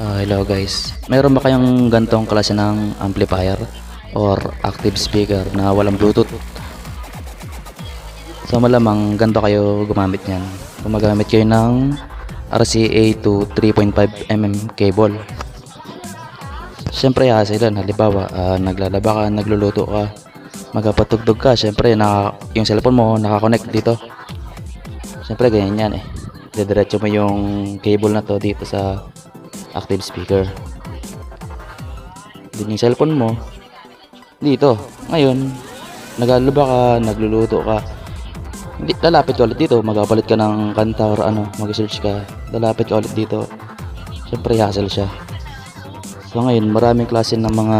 Hello guys, mayroon ba kayong gantong klase ng amplifier or active speaker na walang Bluetooth? So malamang ganito kayo gumamit niyan. Gumagamit kayo ng RCA to 3.5mm cable. Siyempre hassle yan. Halimbawa, naglalaba ka, nagluluto ka, magpatugtog ka, siyempre yung cellphone mo nakakonect dito. Siyempre ganyan yan eh. Didiretso mo yung cable na to dito sa active speaker. Din yung cellphone mo dito. Ngayon, naglalaba ka, nagluluto ka, lalapit ka ulit dito, magapalit ka ng kanta or mag-search ka, lalapit ka ulit dito. Siyempre hassle siya. So ngayon, maraming klase ng mga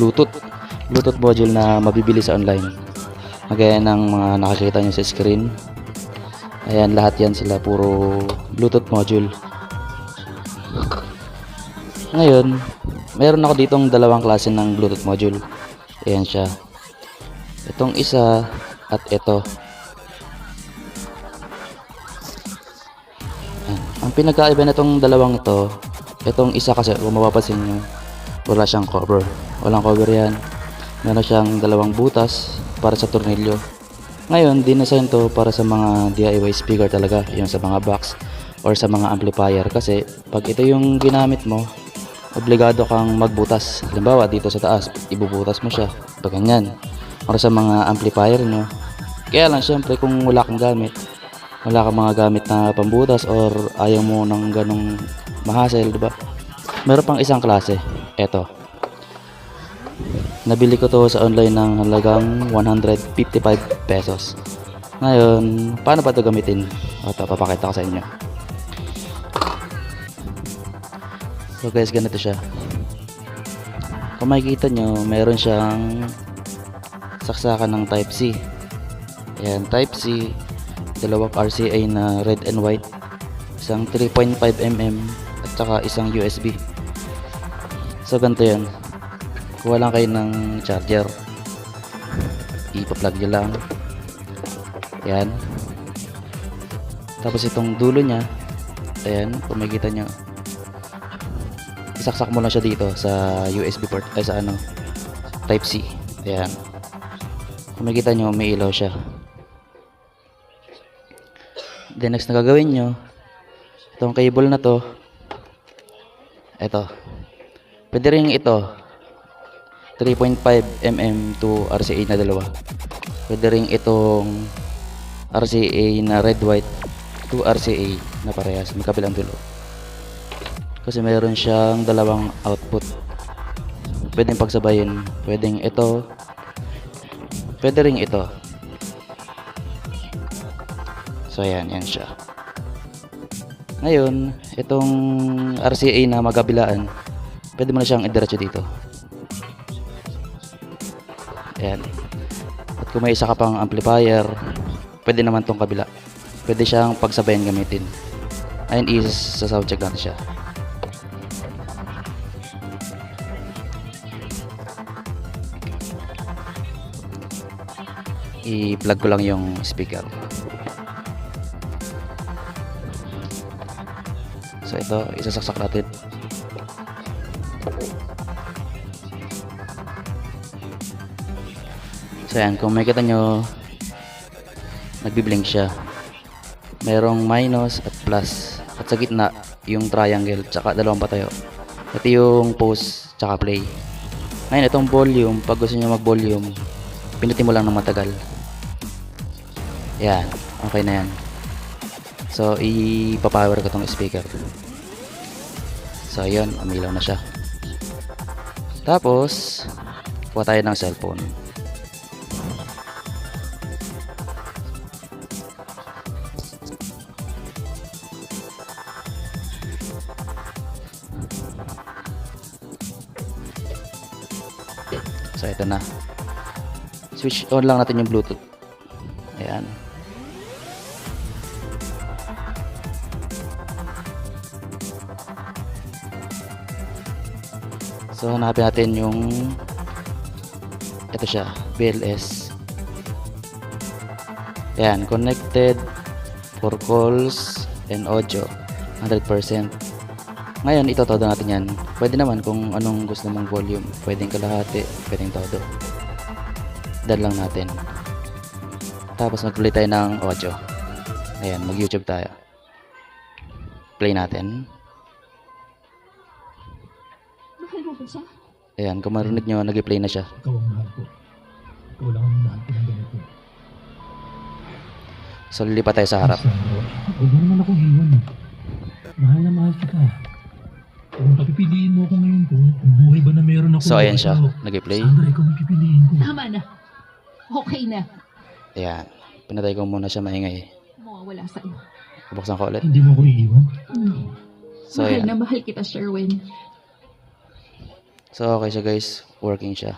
Bluetooth module na mabibili sa online. Kagaya ng mga nakikita nyo sa screen. Ayan, lahat yan sila puro Bluetooth module. Ngayon, meron ako ditong dalawang klase ng Bluetooth module. Ayan siya. Itong isa at ito. Ayan. Ang pinagkaiba na itong dalawang ito, itong isa kasi kung mapapansin nyo, wala siyang cover. Walang cover yan. Meron siyang dalawang butas para sa tornilyo. Ngayon, dinesign to para sa mga DIY speaker talaga, yung sa mga box or sa mga amplifier. Kasi pag ito yung ginamit mo, obligado kang magbutas. Halimbawa dito sa taas, ibubutas mo siya pag ganyan. Or sa mga amplifier nyo. Kaya lang syempre kung wala kang gamit, wala kang mga gamit na pambutas or ayaw mo ng ganong mahasel, diba? Meron pang isang klase. Eto. Nabili ko to sa online ng halagang 155 pesos. Ngayon, paano ba ito gamitin? Ito, papakita ko sa inyo. So guys, ganito siya. Kung makikita nyo, meron siyang saksakan ng Type C. Ayan, Type C, dalawang RCA na red and white, isang 3.5mm at saka isang USB. So ganito yan. Kuha lang kayo ng charger, ipa-plug nyo lang. Ayan. Tapos itong dulo nya, ayan, kung makikita nyo, isaksak mo lang siya dito sa USB port, ay sa Type C. Ayan. Kung makikita nyo, may ilaw siya. Then next na gagawin nyo, itong cable na to, ito, pwede rin ito 3.5mm to RCA na dalawa. Pwede rin itong RCA na red white to RCA na parehas, magkabilang dulo. Kasi mayroon siyang dalawang output. Pwedeng pagsabayin. Pwedeng ito. Pwede rin ito. So ayan, yan siya. Ngayon, itong RCA na magkabilaan, pwede mo na siyang idiretso dito. Ayan. At kung may isa ka pang amplifier, pwede naman tong kabila. Pwede siyang pagsabayan gamitin. Ayun is sa sound check natin siya. I-plug ko lang yung speaker. So ito, isasaksak natin. So yan, kung makikita nyo, nagbiblink siya. Merong minus at plus. At sa gitna, yung triangle, tsaka dalawang patayo. Ito yung pause, tsaka play. Ngayon, itong volume, pag gusto nyo mag-volume, pinutin mo lang ng matagal. Yan, okay na yan. So, ipapower ko tong speaker. So, yun, umilaw na siya. Tapos, kuha tayo ng cellphone. So ito na. Switch on lang natin yung Bluetooth. Ayan. So hanapin natin yung ito siya, BLS. Ayan, connected for calls and audio 100%. Ngayon, itotodo natin yan. Pwede naman kung anong gusto mong volume. Pwedeng kalahati, pwedeng todo. Dan lang natin. Tapos mag-play tayo ng audio. Ayan, mag-YouTube tayo. Play natin. Mahal mo ba siya? Ayan, kung marinig nyo, nag-play na siya. Ikaw ang mahal ko. Ikaw lang ang mahal ko ng ganito. So, lilipat tayo sa harap. Sandro, huwag mo naman akong iwan. Mahal na mahal kita. Kung papipiliin mo ako ngayon kung buhay ba na meron ako. So, ayan siya. ikaw. Nag-play. Sandra, ikaw ang pipiliin ko. Tama na. Okay na. Ayan. Pinatay ko muna siya maingay. Mawawala sa iyo. Buksan ko ulit. Hindi mo ako iiwan. So, mahal ayan. na mahal kita, Sherwin. So, okay siya guys. Working siya.